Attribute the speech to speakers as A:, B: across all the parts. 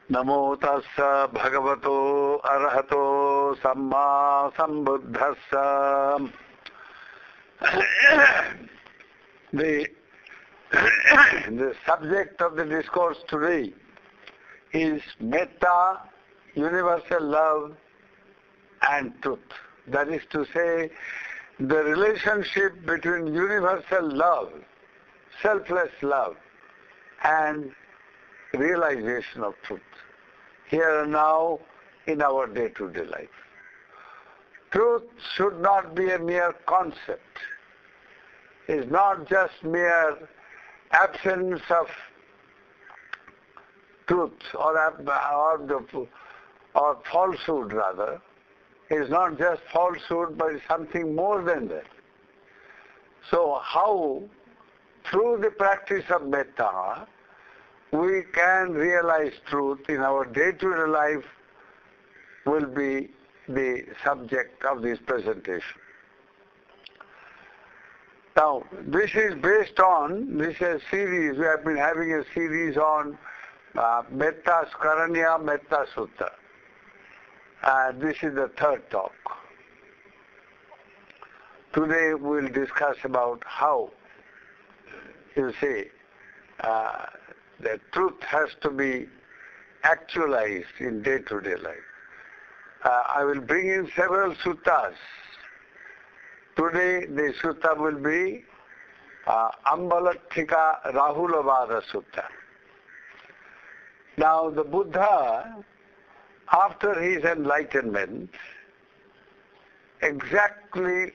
A: Namo tassa bhagavato arahato samma sambuddhassa. The subject of the discourse today is Metta, universal love and truth. That is to say, the relationship between universal love, selfless love, and realization of truth, here and now in our day-to-day life. Truth should not be a mere concept. It is not just mere absence of truth or falsehood rather. It is not just falsehood, but it's something more than that. So how, through the practice of metta, we can realize truth in our day-to-day life will be the subject of this presentation. Now, this is based on, this is a series, we have been having a series on Metta Skaranya Metta Sutta. This is the third talk. Today we'll discuss about how, you see, the truth has to be actualized in day-to-day life. I will bring in several suttas. Today the sutta will be Ambalatthika Rahulavada Sutta. Now the Buddha, after his enlightenment, exactly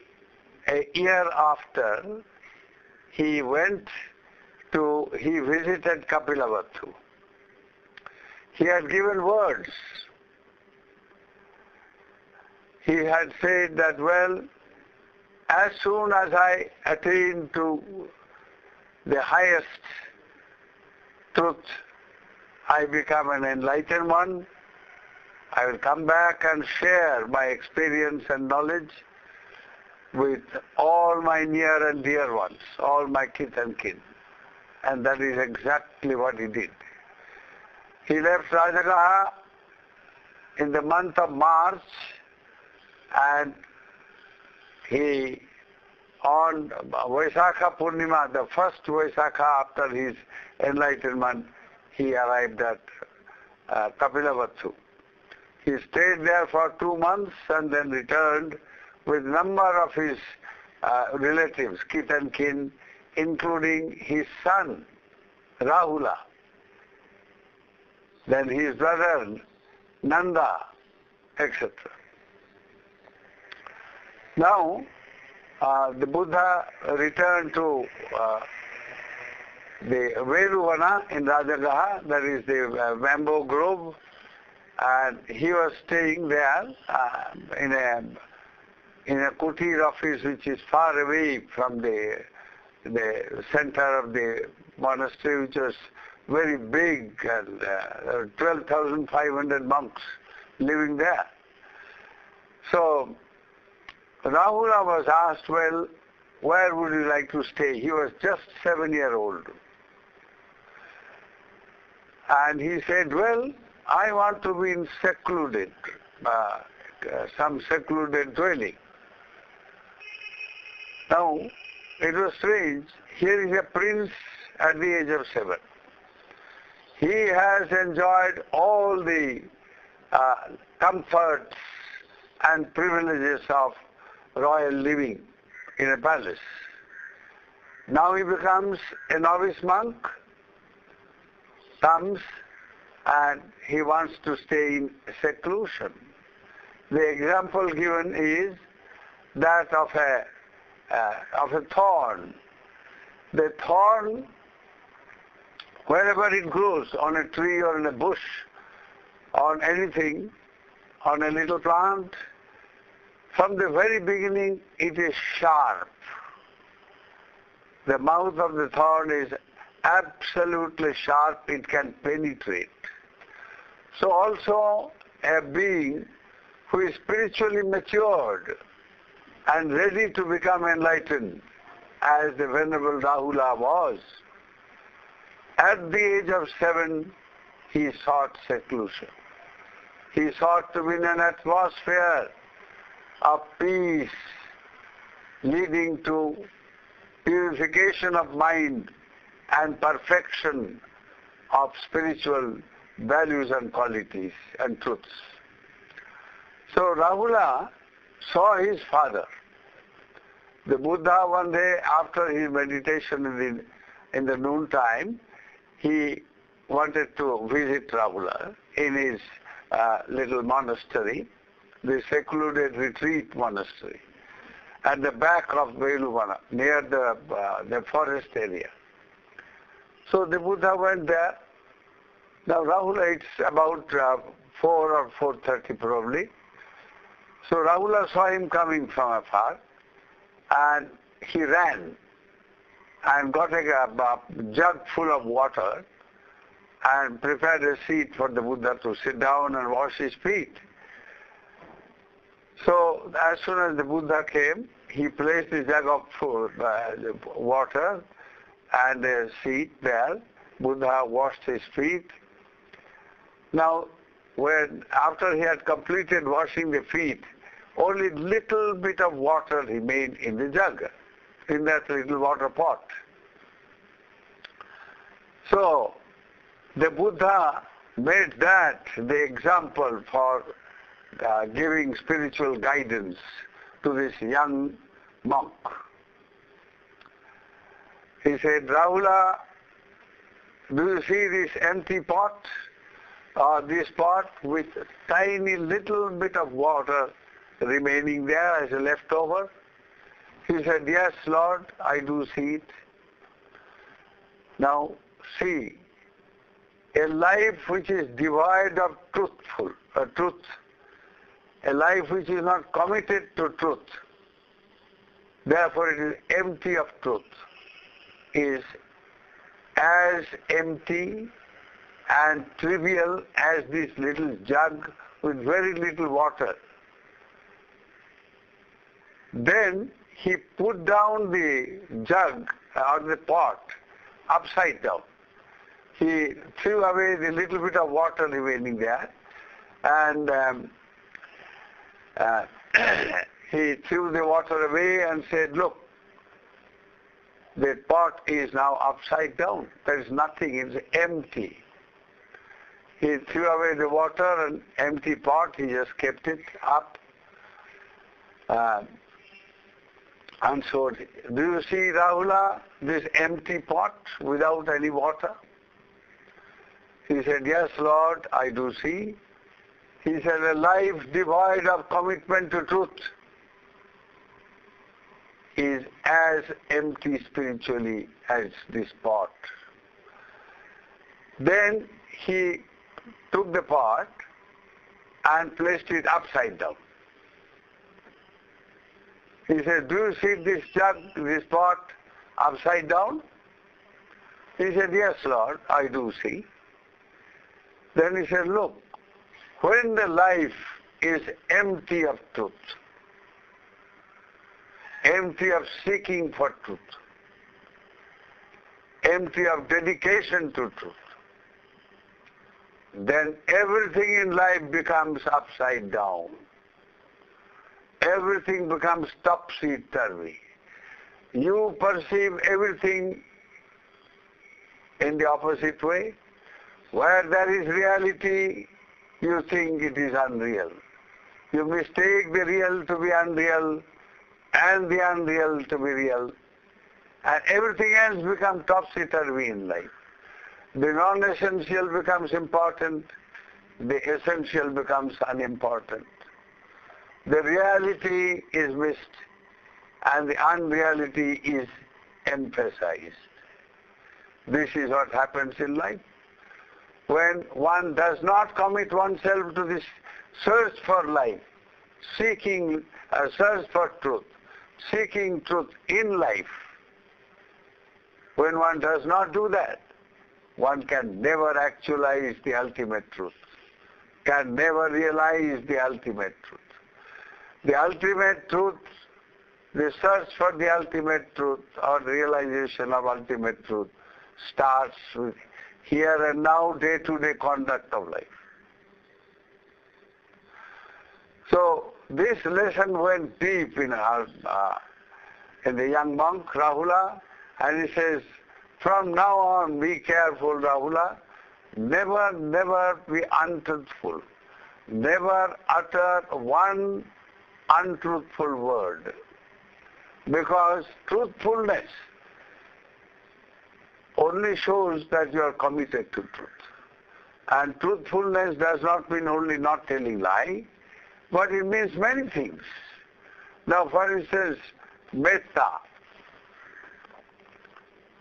A: a year after, he visited Kapilavatthu. He had given words. He had said that, well, as soon as I attain to the highest truth, I become an enlightened one, I will come back and share my experience and knowledge with all my near and dear ones, all my kith and kin. And that is exactly what he did. He left Rajagaha in the month of March, and he, on Vaisakha Purnima, the first Vaisakha after his enlightenment, he arrived at Kapilavatthu. He stayed there for 2 months and then returned with a number of his relatives, kith and kin, including his son, Rahula, then his brother, Nanda, etc. Now, the Buddha returned to the Veduvana in Rajagaha, that is the bamboo grove, and he was staying there in a kutir office which is far away from the center of the monastery, which was very big, and 12,500 monks living there. So Rahula was asked, well, where would you like to stay? He was just 7-year-old. And he said, well, I want to be in secluded, some secluded dwelling. Now, it was strange. Here is a prince at the age of 7. He has enjoyed all the comforts and privileges of royal living in a palace. Now he becomes a novice monk, comes and he wants to stay in seclusion. The example given is that of a thorn. The thorn, wherever it grows, on a tree or in a bush, on anything, on a little plant, from the very beginning it is sharp. The mouth of the thorn is absolutely sharp, it can penetrate. So also a being who is spiritually matured and ready to become enlightened, as the Venerable Rahula was, at the age of 7, he sought seclusion. He sought to be in an atmosphere of peace, leading to purification of mind and perfection of spiritual values and qualities and truths. So Rahula saw his father. The Buddha one day after his meditation in the noon time, he wanted to visit Rahula in his little monastery, the secluded retreat monastery, at the back of Veluvana, near the forest area. So the Buddha went there. Now Rahula, it's about 4 or 4:30 probably. So Rahula saw him coming from afar, and he ran and got a jug full of water and prepared a seat for the Buddha to sit down and wash his feet. So as soon as the Buddha came, he placed the jug of water and a seat there. Buddha washed his feet. Now, after he had completed washing the feet, only little bit of water remained in the jug, in that little water pot. So, the Buddha made that the example for giving spiritual guidance to this young monk. He said, Rahula, do you see this empty pot? This pot with tiny little bit of water remaining there as a leftover? He said, yes, Lord, I do see it. Now, see, a life which is devoid of truth, a life which is not committed to truth, therefore it is empty of truth, is as empty and trivial as this little jug with very little water. Then he put down the jug or the pot upside down. He threw away the little bit of water remaining there, and he threw the water away and said, look, the pot is now upside down. There is nothing, it's empty. He threw away the water and empty pot, he just kept it up. And so, do you see, Rahula, this empty pot without any water? He said, yes, Lord, I do see. He said, a life devoid of commitment to truth is as empty spiritually as this pot. Then he took the pot and placed it upside down. He said, do you see this jug, this pot upside down? He said, yes, Lord, I do see. Then he said, look, when the life is empty of truth, empty of seeking for truth, empty of dedication to truth, then everything in life becomes upside down. Everything becomes topsy-turvy. You perceive everything in the opposite way. Where there is reality, you think it is unreal. You mistake the real to be unreal and the unreal to be real. And everything else becomes topsy-turvy in life. The non-essential becomes important, the essential becomes unimportant. The reality is missed and the unreality is emphasized. This is what happens in life. When one does not commit oneself to this search for life, seeking a search for truth, seeking truth in life, when one does not do that, one can never actualize the ultimate truth, can never realize the ultimate truth. The ultimate truth, the search for the ultimate truth or realization of ultimate truth starts with here and now, day-to-day conduct of life. So this lesson went deep in the young monk Rahula, and he says, from now on be careful, Rahula, never be untruthful. Never utter one untruthful word. Because truthfulness only shows that you are committed to truth. And truthfulness does not mean only not telling lie, but it means many things. Now, for instance, metta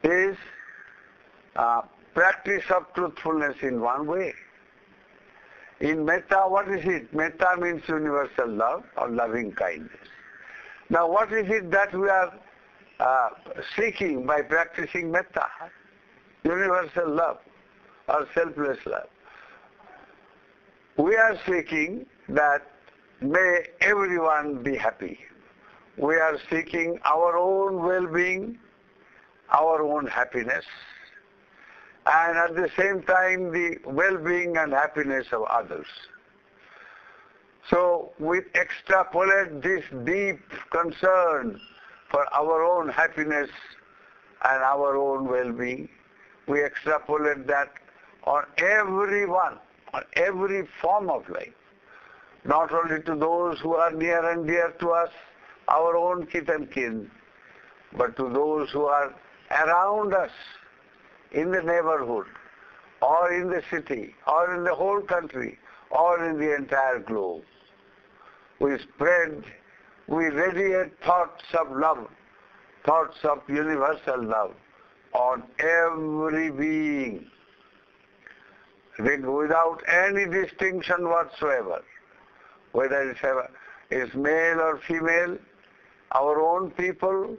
A: is practice of truthfulness in one way. In metta, what is it? Metta means universal love or loving kindness. Now, what is it that we are seeking by practicing metta? Universal love or selfless love. We are seeking that may everyone be happy. We are seeking our own well-being, our own happiness, and at the same time the well-being and happiness of others. So we extrapolate this deep concern for our own happiness and our own well-being. We extrapolate that on everyone, on every form of life, not only to those who are near and dear to us, our own kith and kin, but to those who are around us in the neighborhood, or in the city, or in the whole country, or in the entire globe. We radiate thoughts of love, thoughts of universal love on every being, without any distinction whatsoever, whether it's male or female, our own people,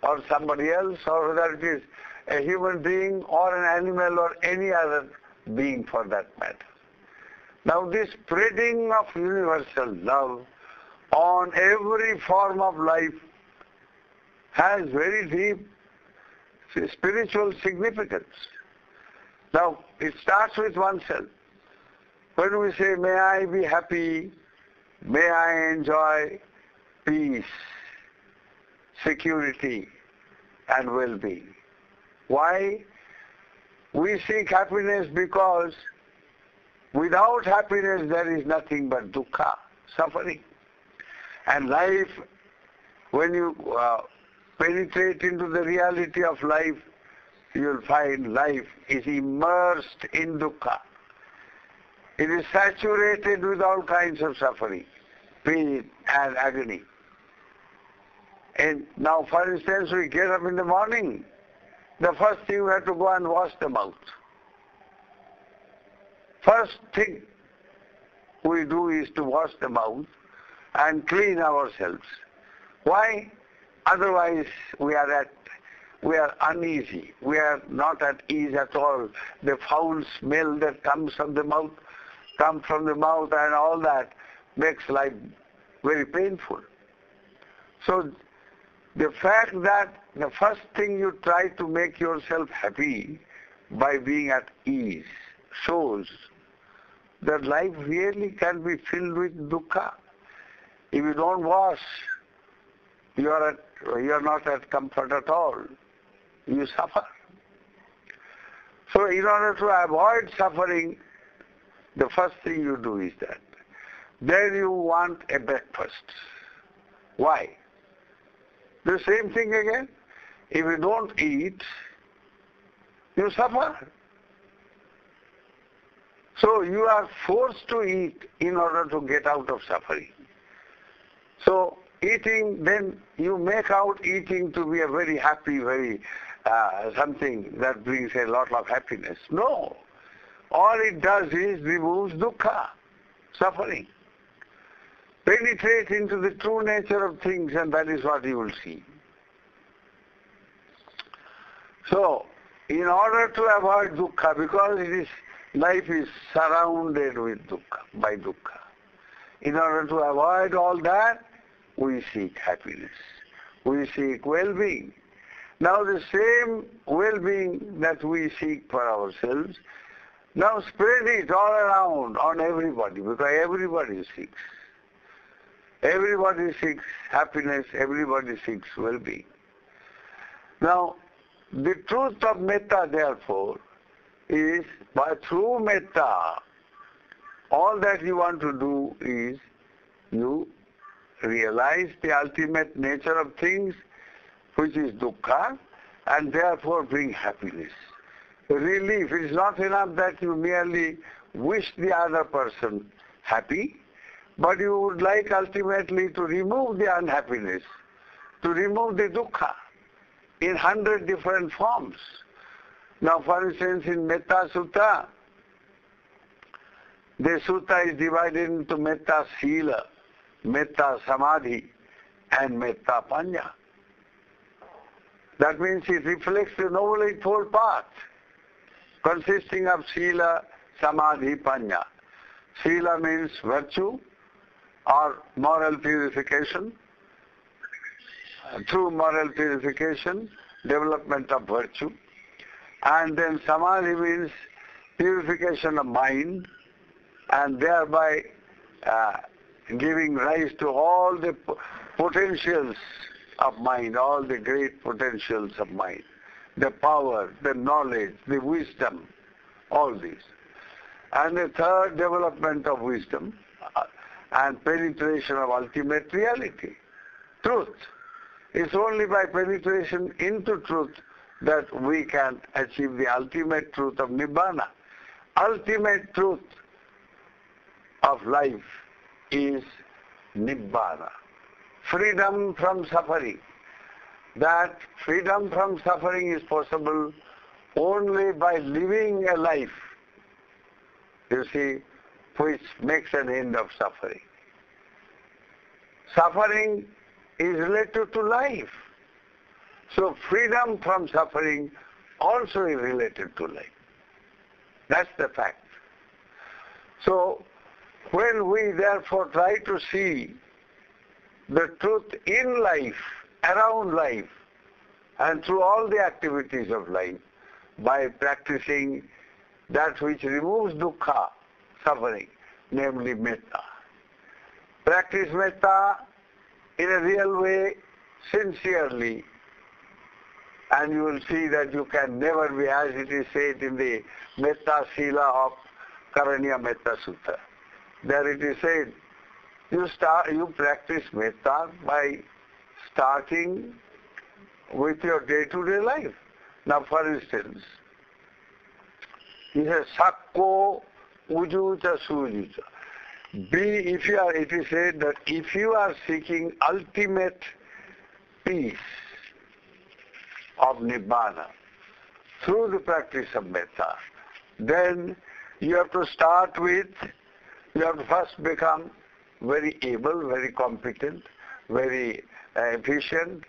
A: or somebody else, or whether it is a human being or an animal or any other being for that matter. Now this spreading of universal love on every form of life has very deep spiritual significance. Now it starts with oneself. When we say, may I be happy, may I enjoy peace, security and well-being. Why? We seek happiness because without happiness there is nothing but dukkha, suffering. And life, when you penetrate into the reality of life, you will find life is immersed in dukkha. It is saturated with all kinds of suffering, pain and agony. And now, for instance, we get up in the morning, the first thing we have to go and wash the mouth. First thing we do is to wash the mouth and clean ourselves. Why? Otherwise we are uneasy. We are not at ease at all. The foul smell that comes from the mouth and all that makes life very painful. So the fact that the first thing you try to make yourself happy by being at ease shows that life really can be filled with dukkha. If you don't wash, you are not at comfort at all. You suffer. So in order to avoid suffering, the first thing you do is that. Then you want a breakfast. Why? The same thing again. If you don't eat, you suffer. So you are forced to eat in order to get out of suffering. So eating, then you make out eating to be a very happy, very something that brings a lot of happiness. No. All it does is removes dukkha, suffering. Penetrate into the true nature of things, and that is what you will see. So, in order to avoid dukkha, because life is surrounded with dukkha, by dukkha. In order to avoid all that, we seek happiness. We seek well-being. Now the same well-being that we seek for ourselves, now spread it all around on everybody, because everybody seeks. Everybody seeks happiness, everybody seeks well-being. Now, the truth of metta, therefore, is by through metta, all that you want to do is you realize the ultimate nature of things, which is dukkha, and therefore bring happiness. Relief. It is not enough that you merely wish the other person happy, but you would like ultimately to remove the unhappiness, to remove the dukkha in 100 different forms. Now, for instance, in Metta Sutta, the sutta is divided into Metta Sila, Metta Samadhi, and Metta Panya. That means it reflects the Noble Eightfold Path, consisting of Sila, Samadhi, Panya. Sila means virtue or moral purification. Through moral purification, development of virtue. And then Samadhi means purification of mind, and thereby giving rise to all the potentials of mind, all the great potentials of mind, the power, the knowledge, the wisdom, all these. And the third, development of wisdom and penetration of ultimate reality, truth. It's only by penetration into truth that we can achieve the ultimate truth of Nibbana. Ultimate truth of life is Nibbana, freedom from suffering. That freedom from suffering is possible only by living a life, you see, which makes an end of suffering. Suffering is related to life. So freedom from suffering also is related to life. That's the fact. So when we therefore try to see the truth in life, around life, and through all the activities of life, by practicing that which removes dukkha, suffering, namely metta. Practice metta in a real way, sincerely, and you will see that you can never be, as it is said in the Metta Sila of Karaniya Metta Sutta. There it is said, you practice metta by starting with your day-to-day life. Now, for instance, he says, Sakko ujucha sujucha. It is said that if you are seeking ultimate peace of Nibbana through the practice of metta, then you have to first become very able, very competent, very efficient,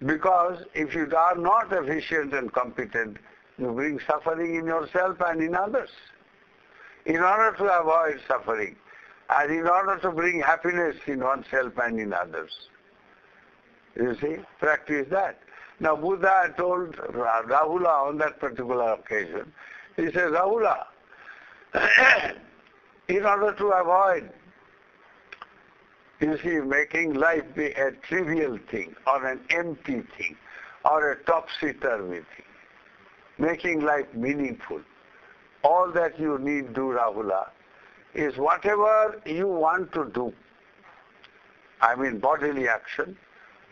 A: because if you are not efficient and competent, you bring suffering in yourself and in others. In order to avoid suffering, and in order to bring happiness in oneself and in others, you see, practice that. Now Buddha told Rahula on that particular occasion, he says, Rahula, in order to avoid, you see, making life be a trivial thing or an empty thing or a topsy-turvy thing, making life meaningful, all that you need do, Rahula, is whatever you want to do, I mean bodily action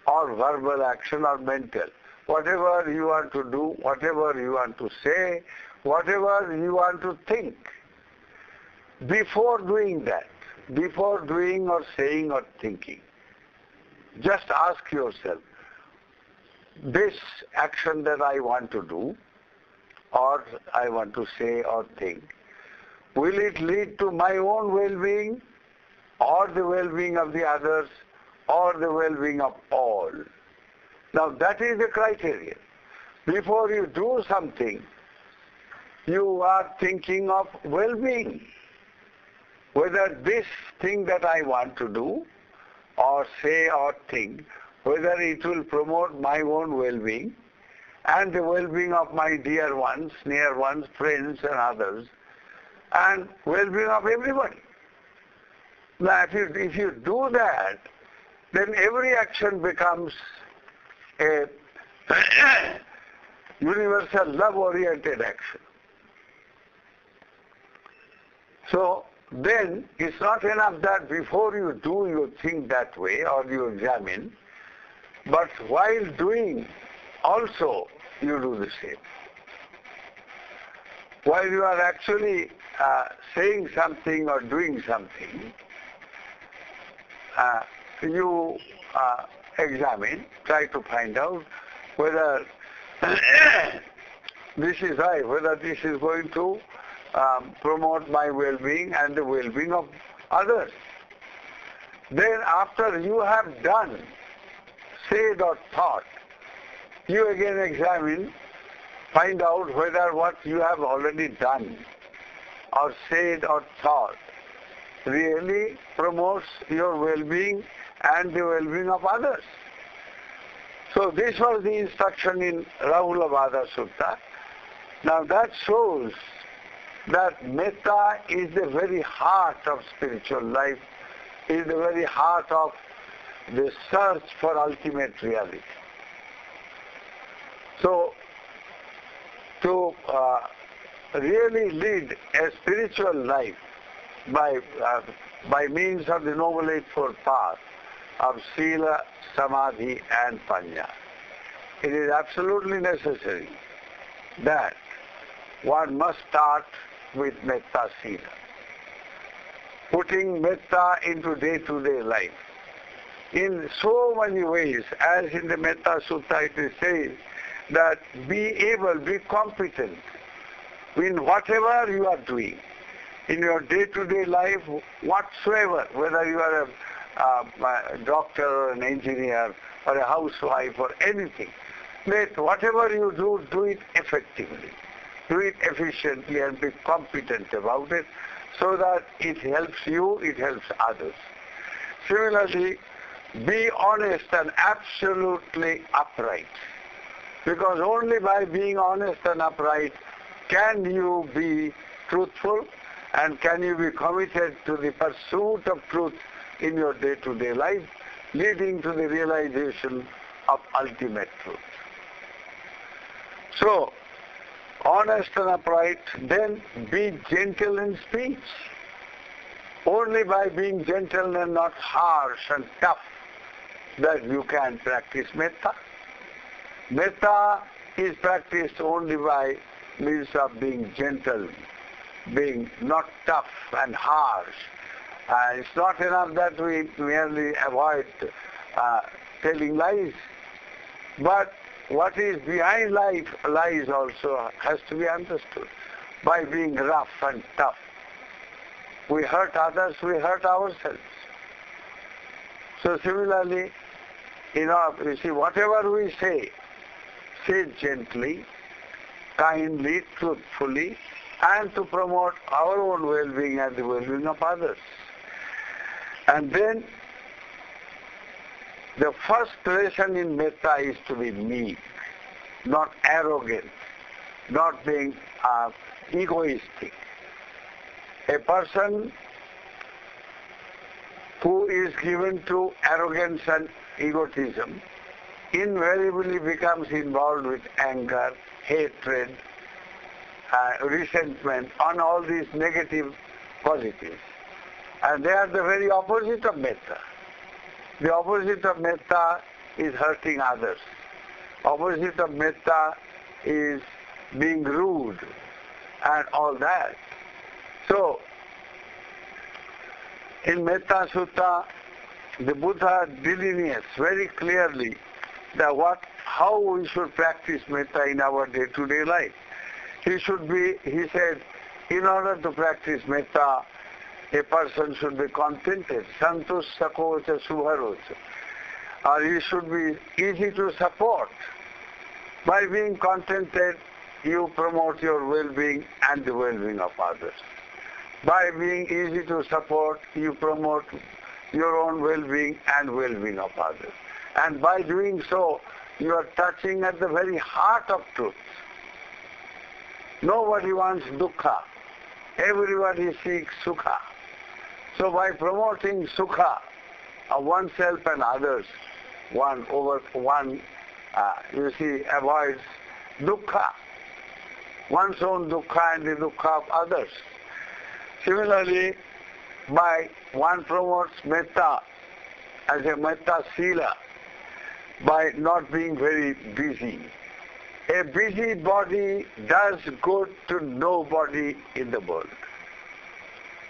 A: or verbal action or mental, whatever you want to do, whatever you want to say, whatever you want to think, before doing that, before doing or saying or thinking, just ask yourself, this action that I want to do or I want to say or think, will it lead to my own well-being or the well-being of the others or the well-being of all? Now that is the criterion. Before you do something, you are thinking of well-being. Whether this thing that I want to do or say or think, whether it will promote my own well-being and the well-being of my dear ones, near ones, friends and others, and well-being of everybody. Now, if you do that, then every action becomes a universal love-oriented action. So then it's not enough that before you do you think that way or you examine, but while doing also you do the same. While you are actually saying something or doing something, you examine, try to find out whether this is right, whether this is going to promote my well-being and the well-being of others. Then after you have done, said or thought, you again examine, find out whether what you have already done or said or thought really promotes your well-being and the well-being of others. So this was the instruction in Rahulabhada Sutta. Now that shows that metta is the very heart of spiritual life, is the very heart of the search for ultimate reality. So to really lead a spiritual life by means of the Noble Eightfold Path of Sila, Samadhi and Panya, it is absolutely necessary that one must start with Metta Sila. Putting Metta into day-to-day life. In so many ways, as in the Metta Sutta it is said, that be competent in whatever you are doing, in your day-to-day life, whatsoever, whether you are a doctor or an engineer or a housewife or anything, let whatever you do, do it effectively. Do it efficiently and be competent about it so that it helps you, it helps others. Similarly, be honest and absolutely upright. Because only by being honest and upright can you be truthful and can you be committed to the pursuit of truth in your day-to-day life, leading to the realization of ultimate truth. So, honest and upright, then be gentle in speech. Only by being gentle and not harsh and tough that you can practice metta. Metta is practiced only by means of being gentle, being not tough and harsh. It's not enough that we merely avoid telling lies, but what is behind lies also has to be understood. By being rough and tough, we hurt others, we hurt ourselves. So similarly, you see, whatever we say gently, kindly, truthfully, and to promote our own well-being and the well-being of others. And then the first lesson in metta is to be meek, not arrogant, not being egoistic. A person who is given to arrogance and egotism invariably becomes involved with anger, hatred, resentment, on all these negative qualities. And they are the very opposite of metta. The opposite of metta is hurting others. Opposite of metta is being rude and all that. So, in Metta Sutta, the Buddha delineates very clearly how we should practice metta in our day-to-day life. He said, in order to practice metta, a person should be contented, santush sakocha subharocha, or he should be easy to support. By being contented, you promote your well-being and the well-being of others. By being easy to support, you promote your own well-being and well-being of others. And by doing so, you are touching at the very heart of truth. Nobody wants dukkha. Everybody seeks sukha. So by promoting sukha of oneself and others, one avoids dukkha, one's own dukkha and the dukkha of others. Similarly, by one promotes metta as a metta sila by not being very busy. A busy body does good to nobody in the world.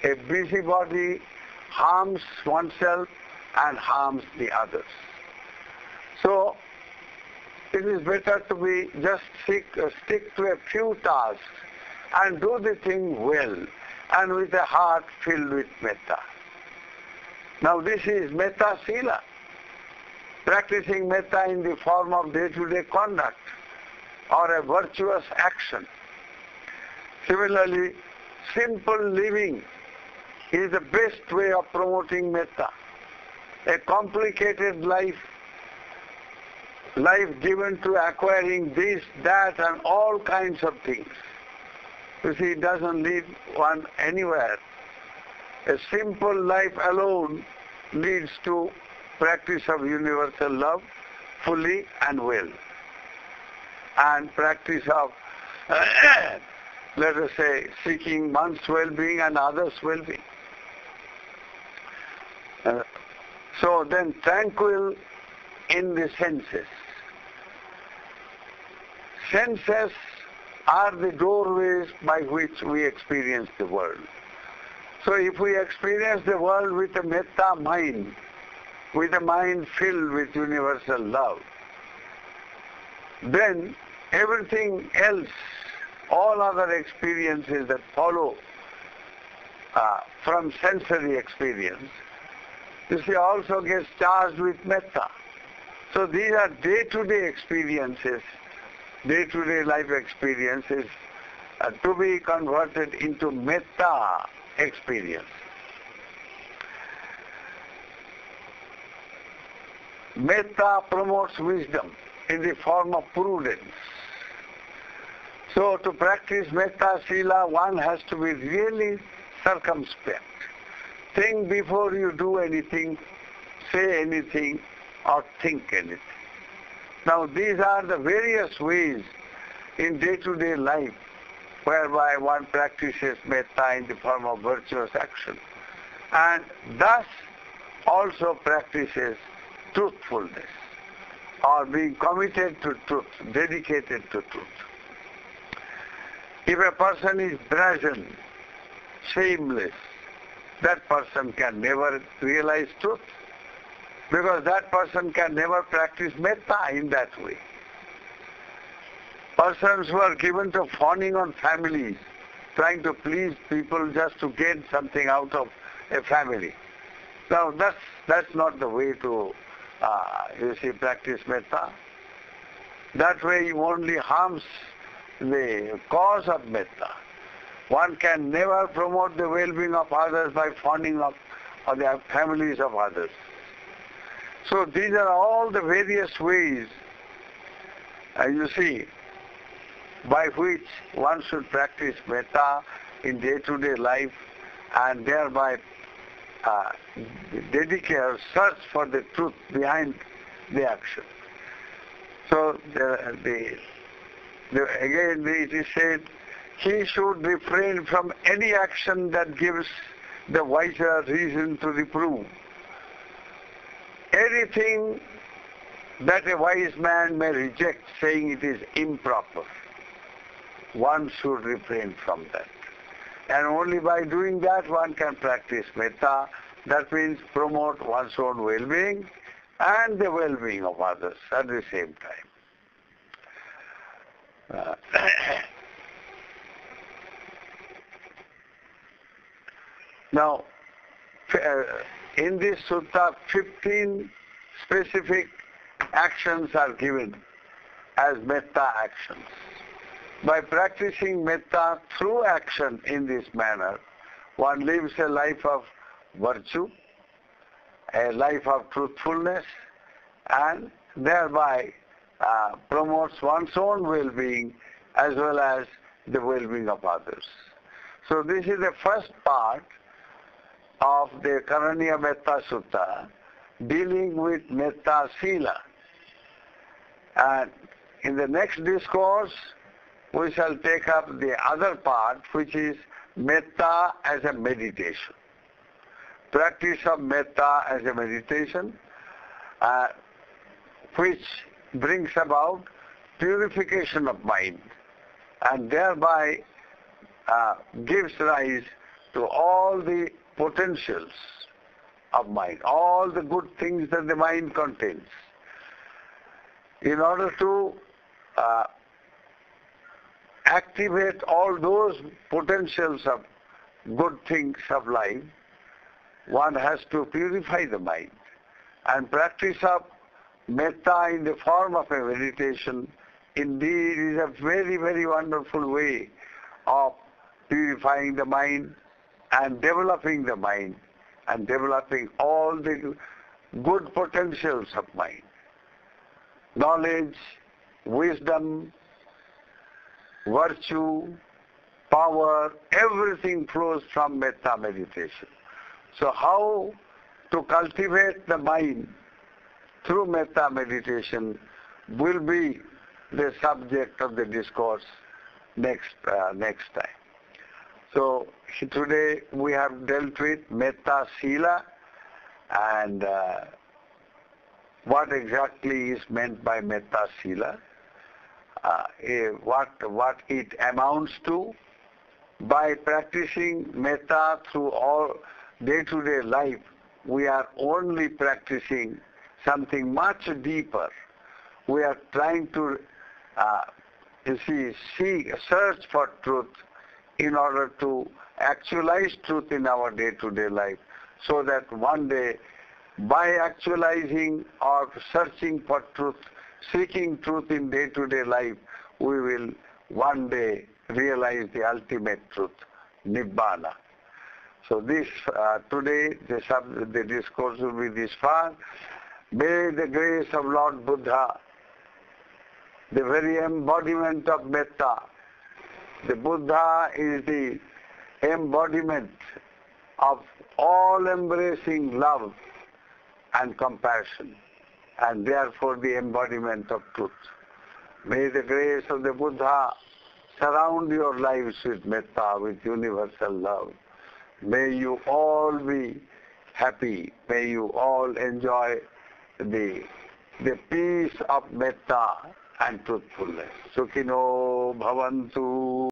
A: A busy body harms oneself and harms the others. So it is better to be just stick to a few tasks and do the thing well and with a heart filled with metta. Now this is metta sila, practicing metta in the form of day-to-day conduct or a virtuous action. Similarly, simple living is the best way of promoting metta. A complicated life given to acquiring this, that and all kinds of things, you see, it doesn't lead one anywhere. A simple life alone leads to practice of universal love fully and well, and practice of let us say seeking one's well-being and others' well-being. So then tranquil in the senses. Senses are the doorways by which we experience the world. So if we experience the world with a metta mind, with a mind filled with universal love, then everything else, all other experiences that follow from sensory experience, you see, also gets charged with metta. So these are day-to-day experiences, day-to-day life experiences to be converted into metta experience. Metta promotes wisdom in the form of prudence. So to practice metta sila, one has to be really circumspect. Think before you do anything, say anything, or think anything. Now these are the various ways in day-to-day life whereby one practices metta in the form of virtuous action, and thus also practices truthfulness, or being committed to truth, dedicated to truth. If a person is brazen, shameless, that person can never realize truth, because that person can never practice metta in that way. Persons who are given to fawning on families, trying to please people just to get something out of a family. Now that's not the way to, practice metta. That way only harms the cause of metta. One can never promote the well-being of others by fawning on the families of others. So these are all the various ways, by which one should practice metta in day-to-day life and thereby dedicate or search for the truth behind the action. So again it is said, he should refrain from any action that gives the wiser reason to reprove. Anything that a wise man may reject, saying it is improper, one should refrain from that. And only by doing that one can practice metta. That means promote one's own well-being and the well-being of others at the same time. Now, in this sutta, 15 specific actions are given as metta actions. By practicing metta through action in this manner, one lives a life of virtue, a life of truthfulness, and thereby promotes one's own well-being as well as the well-being of others. So this is the first part of the Karaniya Metta Sutta, dealing with Metta Sila. And in the next discourse, we shall take up the other part, which is Metta as a meditation. Practice of Metta as a meditation, which brings about purification of mind and thereby gives rise to all the potentials of mind, all the good things that the mind contains. In order to activate all those potentials of good things of life, one has to purify the mind. And practice of metta in the form of a meditation indeed is a very, very wonderful way of purifying the mind and developing the mind and developing all the good potentials of mind. Knowledge, wisdom, virtue, power, everything flows from metta meditation. So how to cultivate the mind through metta meditation will be the subject of the discourse next time. So today we have dealt with Metta Sila and what exactly is meant by Metta Sila, what it amounts to. By practicing metta through all day-to-day life, we are only practicing something much deeper. We are trying to search for truth in order to actualize truth in our day-to-day life, so that one day, by actualizing or searching for truth, seeking truth in day-to-day life, we will one day realize the ultimate truth, Nibbana. So this today the discourse will be this far. May the grace of Lord Buddha, the very embodiment of metta, the Buddha is the embodiment of all-embracing love and compassion, and therefore the embodiment of truth. May the grace of the Buddha surround your lives with metta, with universal love. May you all be happy. May you all enjoy the peace of metta and truthfulness. Sukhino bhavantu.